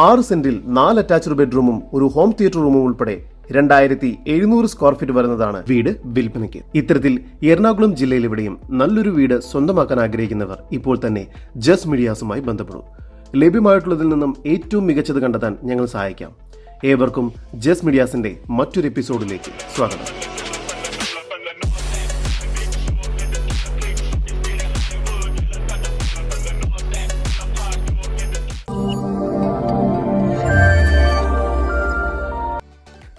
6 സെന്റിൽ 4 അറ്റാച്ച്ഡ് ബെഡ്റൂമും ഒരു ഹോം തിയേറ്റർ റൂമും ഉൾപ്പെടെ 2700 സ്ക്വയർ ഫീറ്റ് വരുന്നതാണ് വീട് വിൽപ്പനയ്ക്ക്. ഇത്തരത്തിൽ എറണാകുളം ജില്ലയിലെവിടെയും നല്ലൊരു വീട് സ്വന്തമാക്കാൻ ആഗ്രഹിക്കുന്നവർ ഇപ്പോൾ തന്നെ ജസ് മീഡിയാസുമായി ബന്ധപ്പെടും. ലഭ്യമായിട്ടുള്ളതിൽ നിന്നും ഏറ്റവും മികച്ചത് കണ്ടെത്താൻ ഞങ്ങൾ സഹായിക്കാം. ഏവർക്കും ജസ് മീഡിയാസിന്റെ മറ്റൊരു എപ്പിസോഡിലേക്ക് സ്വാഗതം.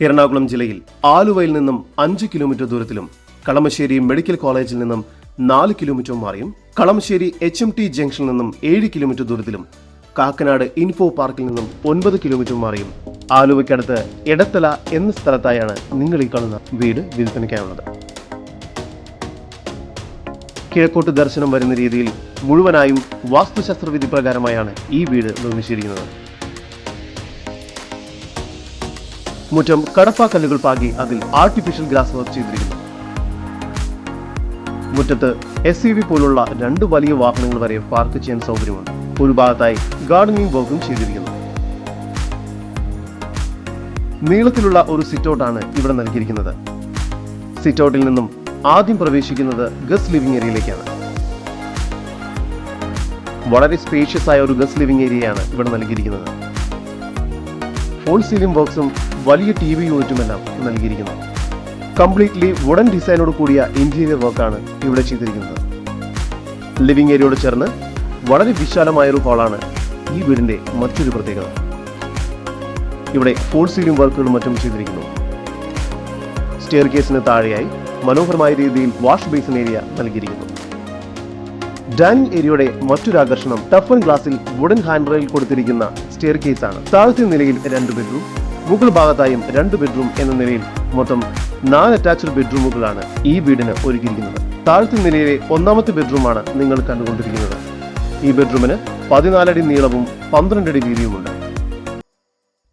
എറണാകുളം ജില്ലയിൽ ആലുവയിൽ നിന്നും 5 കിലോമീറ്റർ ദൂരത്തിലും കളമശ്ശേരി മെഡിക്കൽ കോളേജിൽ നിന്നും 4 കിലോമീറ്റർ മാറിയും കളമശ്ശേരി HMT ജംഗ്ഷനിൽ നിന്നും 7 കിലോമീറ്റർ ദൂരത്തിലും കാക്കനാട് ഇൻഫോ പാർക്കിൽ നിന്നും 9 കിലോമീറ്റർ മാറിയും ആലുവയ്ക്കടുത്ത് എടത്തല എന്ന സ്ഥലത്തായാണ് നിങ്ങൾ ഈ കാണുന്ന വീട് വിൽപ്പനയ്ക്കായുള്ളത്. കിഴക്കോട്ട് ദർശനം വരുന്ന രീതിയിൽ മുഴുവനായും വാസ്തുശാസ്ത്രവിധി പ്രകാരമായാണ് ഈ വീട് നിർമ്മിച്ചിരിക്കുന്നത്. മുറ്റം കടപ്പാക്കല്ലുകൾ പാകി അതിൽ ആർട്ടിഫിഷ്യൽ ഗ്രാസ് വർക്ക് ചെയ്തിരിക്കുന്നു. മുറ്റത്ത് SUV പോലുള്ള 2 വലിയ വാഹനങ്ങൾ വരെ പാർക്ക് ചെയ്യാൻ സൗകര്യമുണ്ട്. ഒരു ഭാഗത്തായി ഗാർഡനിങ് വർക്കും ചെയ്തിരിക്കുന്നു. നീളത്തിലുള്ള ഒരു സിറ്റൗട്ടാണ് ഇവിടെ നൽകിയിരിക്കുന്നത്. സിറ്റൗട്ടിൽ നിന്നും ആദ്യം പ്രവേശിക്കുന്നത് ഗസ്റ്റ് ലിവിംഗ് ഏരിയയിലേക്കാണ്. വളരെ സ്പേഷ്യസ് ആയ ഒരു ഗസ്റ്റ് ലിവിംഗ് ഏരിയയാണ് ഇവിടെ നൽകിയിരിക്കുന്നത്. ഫോൾ സീലിംഗ് ബോക്സും വലിയ TV യൂണിറ്റുമെല്ലാം നൽകിയിരിക്കുന്നു. കംപ്ലീറ്റ്ലി വുഡൻ ഡിസൈനോട് കൂടിയ ഇന്റീരിയർ വർക്കാണ് ഇവിടെ ചെയ്തിരിക്കുന്നത്. ലിവിംഗ് ഏരിയയോട് ചേർന്ന് വളരെ വിശാലമായൊരു ഹാളാണ് ഈ വീടിന്റെ മറ്റൊരു പ്രത്യേകത. ഇവിടെ ഫോൾ സീലിംഗ് വർക്കുകളും മറ്റും ചെയ്തിരിക്കുന്നു. സ്റ്റെയർ കേസിന് താഴെയായി മനോഹരമായ രീതിയിൽ വാഷ് ബേസിൻ ഏരിയ നൽകിയിരിക്കുന്നു. ഡൈനിങ് ഏരിയയുടെ മറ്റൊരു ആകർഷണം ടഫ് ആൻഡ് ഗ്ലാസിൽ വുഡൻ ഹാൻഡ് റെയിൽ കൊടുത്തിരിക്കുന്ന സ്റ്റെയർ കേസ് ആണ്. താഴത്തെ നിലയിൽ 2 ബെഡ്റൂം, മുകൾ ഭാഗത്തായും 2 ബെഡ്റൂം എന്ന നിലയിൽ മൊത്തം 4 അറ്റാച്ച്ഡ് ബെഡ്റൂമുകളാണ് ഈ വീടിന് ഒരുക്കിയിരിക്കുന്നത്. താഴത്തെ നിലയിലെ 1ാമത്തെ ബെഡ്റൂമാണ് നിങ്ങൾ കണ്ടുകൊണ്ടിരിക്കുന്നത്. ഈ ബെഡ്റൂമിന് 14 അടി നീളവും 12 അടി വീതിയുമുണ്ട്.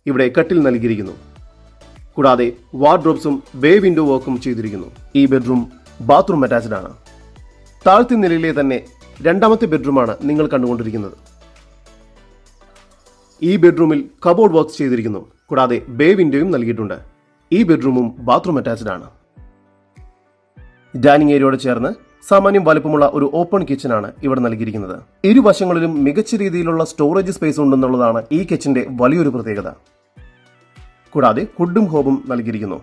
ഇവിടെ കട്ടിൽ നൽകിയിരിക്കുന്നു. കൂടാതെ വാർഡ്രോബ്സും ബേ വിൻഡോ വർക്കും ചെയ്തിരിക്കുന്നു. ഈ ബെഡ്റൂം ബാത്റൂം അറ്റാച്ച്ഡ് ആണ്. താഴത്തെ നിലയിലെ തന്നെ 2ാമത്തെ ബെഡ്റൂമാണ് നിങ്ങൾ കണ്ടുകൊണ്ടിരിക്കുന്നത്. ഈ ബെഡ്റൂമിൽ കബോർഡ് വർക്ക്സ് ചെയ്തിരിക്കുന്നു. കൂടാതെ ബേ വിൻഡോയും നൽകിയിട്ടുണ്ട്. ഈ ബെഡ്റൂമും ബാത്റൂം അറ്റാച്ച്ഡ് ആണ്. ഡൈനിങ് ഏരിയയോട് ചേർന്ന് സാമാന്യം വലുപ്പമുള്ള ഒരു ഓപ്പൺ കിച്ചൺ ആണ് ഇവിടെ നൽകിയിരിക്കുന്നത്. ഇരുവശങ്ങളിലും മികച്ച രീതിയിലുള്ള സ്റ്റോറേജ് സ്പേസ് ഉണ്ടെന്നുള്ളതാണ് ഈ കിച്ചന്റെ വലിയൊരു പ്രത്യേകത. കൂടാതെ ഹുഡും ഹോബും നൽകിയിരിക്കുന്നു.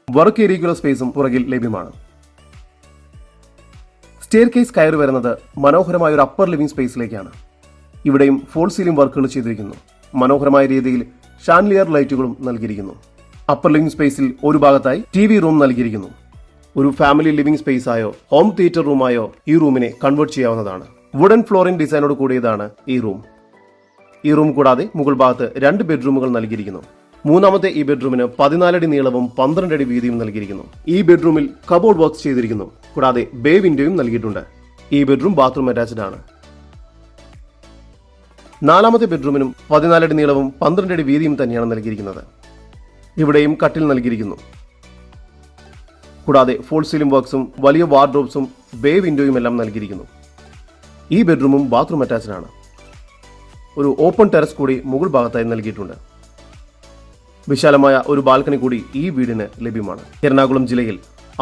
വർക്ക് ഏരിയയ്ക്കുള്ള സ്പേസും പുറകിൽ ലഭ്യമാണ്. സ്റ്റെയർ കേസ് കയറി വരുന്നത് മനോഹരമായ ഒരു അപ്പർ ലിവിംഗ് സ്പേസിലേക്കാണ്. ഇവിടെയും ഫോൾ സീലിംഗ് വർക്കുകൾ ചെയ്തിരിക്കുന്നു. മനോഹരമായ രീതിയിൽ ഷാൻലിയർ ലൈറ്റുകളും നൽകിയിരിക്കുന്നു. അപ്പർ ലിവിംഗ് സ്പേസിൽ ഒരു ഭാഗത്തായി TV റൂം നൽകിയിരിക്കുന്നു. ഒരു ഫാമിലി ലിവിംഗ് സ്പേസ് ആയോ ഹോം തിയേറ്റർ റൂമായോ ഈ റൂമിനെ കൺവേർട്ട് ചെയ്യാവുന്നതാണ്. വുഡൻ ഫ്ലോറിംഗ് ഡിസൈനോട് കൂടിയതാണ് ഈ റൂം. ഈ റൂം കൂടാതെ മുകൾ ഭാഗത്ത് 2 ബെഡ്റൂമുകൾ നൽകിയിരിക്കുന്നു. 3ാമത്തെ ഈ ബെഡ്റൂമിന് 14 അടി നീളവും 12 അടി വീതിയും നൽകിയിരിക്കുന്നു. ഈ ബെഡ്റൂമിൽ കബോർഡ് വർക്ക്സ് ചെയ്തിരിക്കുന്നു. കൂടാതെ ബേ വിൻഡോയും നൽകിയിട്ടുണ്ട്. ഈ ബെഡ്റൂം ബാത്റൂം അറ്റാച്ച്ഡ് ആണ്. 4ാമത്തെ ബെഡ്റൂമിനും 14 അടി നീളവും 12 അടി വീതിയും തന്നെയാണ് നൽകിയിരിക്കുന്നത്. ഇവിടെയും കട്ടിൽ നൽകിയിരിക്കുന്നു. കൂടാതെ ഫോൾ സീലിംഗ് വർക്ക്സും വലിയ വാർഡ്രോബ്സും ബേ വിൻഡോയും എല്ലാം നൽകിയിരിക്കുന്നു. ഈ ബെഡ്റൂമും ബാത്റൂം അറ്റാച്ച്ഡ് ആണ്. ഒരു ഓപ്പൺ ടെറസ് കൂടി മുകൾ ഭാഗത്തായി നൽകിയിട്ടുണ്ട്. വിശാലമായ ഒരു ബാൽക്കണി കൂടി ഈ വീടിന് ലഭ്യമാണ്. എറണാകുളം ജില്ലയിൽ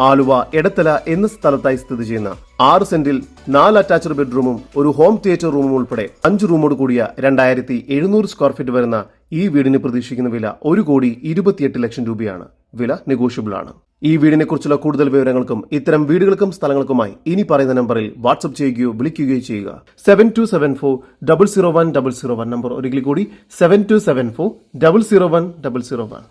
ആലുവ എടത്തല എന്ന സ്ഥലത്തായി സ്ഥിതി ചെയ്യുന്ന 6 സെന്റിൽ 4 അറ്റാച്ച്ഡ് ബെഡ്റൂമും ഒരു ഹോം തിയേറ്റർ റൂമും ഉൾപ്പെടെ 5 റൂമോട് കൂടിയ 2700 സ്ക്വയർ ഫീറ്റ് വരുന്ന ഈ വീടിന് പ്രതീക്ഷിക്കുന്ന വില 1,28 ലക്ഷം രൂപയാണ്. വില നെഗോഷ്യബിൾ ആണ്. ഈ വീടിനെ കുറിച്ചുള്ള കൂടുതൽ വിവരങ്ങൾക്കും ഇത്തരം വീടുകൾക്കും സ്ഥലങ്ങൾക്കുമായി ഇനി പറയുന്ന നമ്പറിൽ വാട്സ്ആപ്പ് ചെയ്യുകയോ വിളിക്കുകയോ ചെയ്യുക. 7274 001 001 നമ്പർ ഒരിക്കൽ കൂടി 7274 001 001.